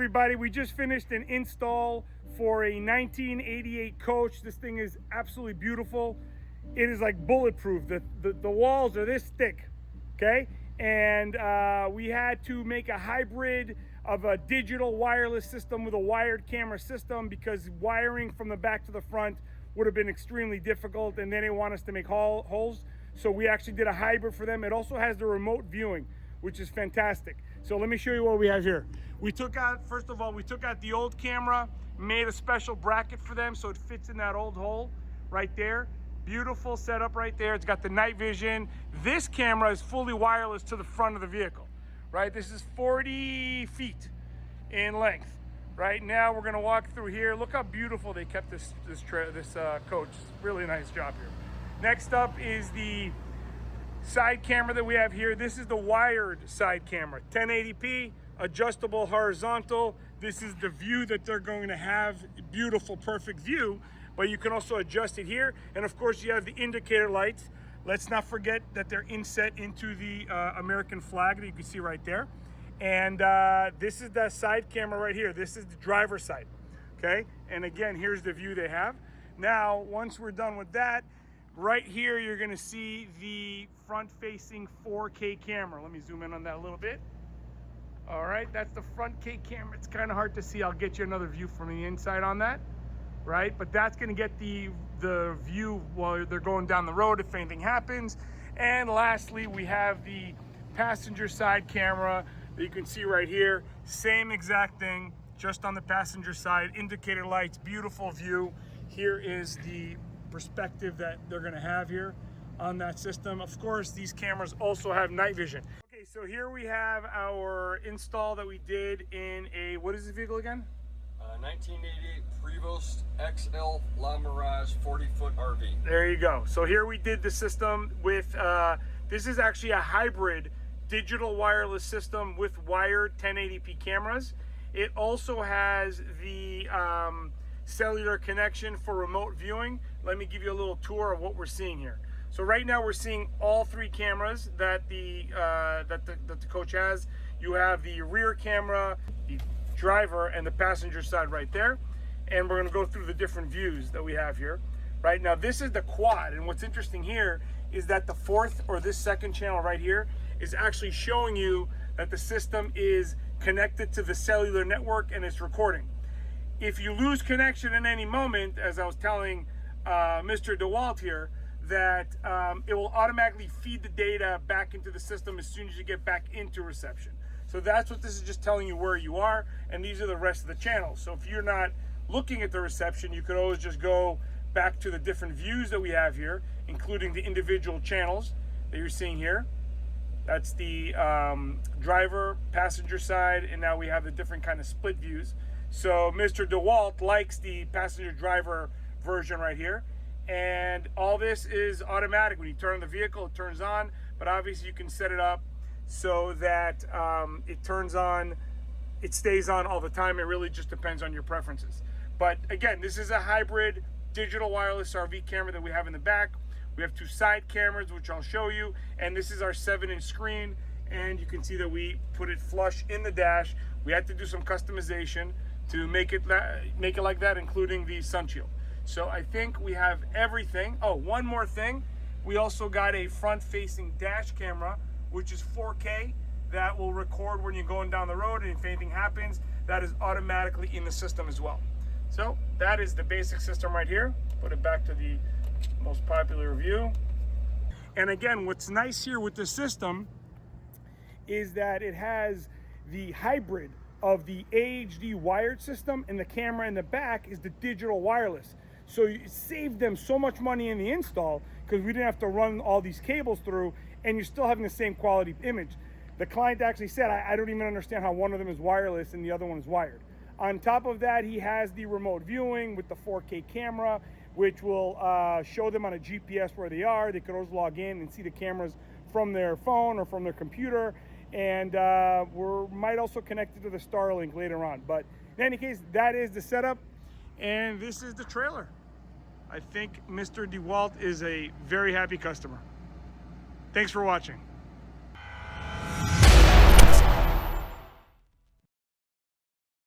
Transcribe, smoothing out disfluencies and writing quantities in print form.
everybody, we just finished an install for a 1988 coach. This thing is absolutely beautiful. It is like bulletproof. The walls are this thick, okay? And we had to make a hybrid of a digital wireless system with a wired camera system because wiring from the back to the front would have been extremely difficult, and they didn't want us to make holes. So we actually did a hybrid for them. It also has the remote viewing, which is fantastic. So let me show you what we have here. We took out, first of all, we took out the old camera, made a special bracket for them so it fits in that old hole right there. Beautiful setup right there. It's got the night vision. This camera is fully wireless to the front of the vehicle, right? This is 40 feet in length. Right now, we're gonna walk through here. Look how beautiful they kept this coach. Really nice job here. Next up is the side camera that we have here. This is the wired side camera, 1080p, adjustable horizontal. This is the view that they're going to have. Beautiful, perfect view, but you can also adjust it here. And of course you have the indicator lights. Let's not forget that they're inset into the American flag that you can see right there. And this is the side camera right here. This is the driver's side, okay? And again, here's the view they have. Now, once we're done with that, right here, you're gonna see the front-facing 4K camera. Let me zoom in on that a little bit. All right, that's the front K camera. It's kind of hard to see. I'll get you another view from the inside on that, right? But that's gonna get the view while they're going down the road if anything happens. And lastly, we have the passenger side camera that you can see right here. Same exact thing, just on the passenger side. Indicator lights, beautiful view. Here is the perspective that they're gonna have here on that system. Of course, these cameras also have night vision. Okay, so here we have our install that we did in a, what is this vehicle again? 1988 Prevost Le Mirage 40-foot RV. There you go. So here we did the system with, this is actually a hybrid digital wireless system with wired 1080p cameras. It also has the cellular connection for remote viewing. Let me give you a little tour of what we're seeing here. So right now we're seeing all three cameras that the coach has. You have the rear camera, the driver, and the passenger side right there. And we're gonna go through the different views that we have here. Right now, this is the quad. And what's interesting here is that the fourth, or this second channel right here, is actually showing you that the system is connected to the cellular network and it's recording. If you lose connection in any moment, as I was telling Mr. DeWalt here, that it will automatically feed the data back into the system as soon as you get back into reception. So that's what this is just telling you where you are, and these are the rest of the channels. So if you're not looking at the reception, you could always just go back to the different views that we have here, including the individual channels that you're seeing here. That's the driver, passenger side, and now we have the different kind of split views. So Mr. DeWalt likes the passenger driver version right here. And all this is automatic. When you turn on the vehicle, it turns on, but obviously you can set it up so that it turns on, it stays on all the time. It really just depends on your preferences. But again, this is a hybrid digital wireless RV camera that we have in the back. We have two side cameras, which I'll show you. And this is our 7-inch screen. And you can see that we put it flush in the dash. We had to do some customization to make it like that, including the sun shield. So I think we have everything. Oh, one more thing. We also got a front-facing dash camera, which is 4K, that will record when you're going down the road, and if anything happens, that is automatically in the system as well. So that is the basic system right here. Put it back to the most popular view. And again, what's nice here with this system is that it has the hybrid of the AHD wired system, and the camera in the back is the digital wireless. So it saved them so much money in the install because we didn't have to run all these cables through, and you're still having the same quality image. The client actually said, I don't even understand how one of them is wireless and the other one is wired. On top of that, he has the remote viewing with the 4K camera, which will show them on a GPS where they are. They could always log in and see the cameras from their phone or from their computer. And we might also connect it to the Starlink later on. But in any case, that is the setup. And this is the trailer. I think Mr. DeWalt is a very happy customer. Thanks for watching.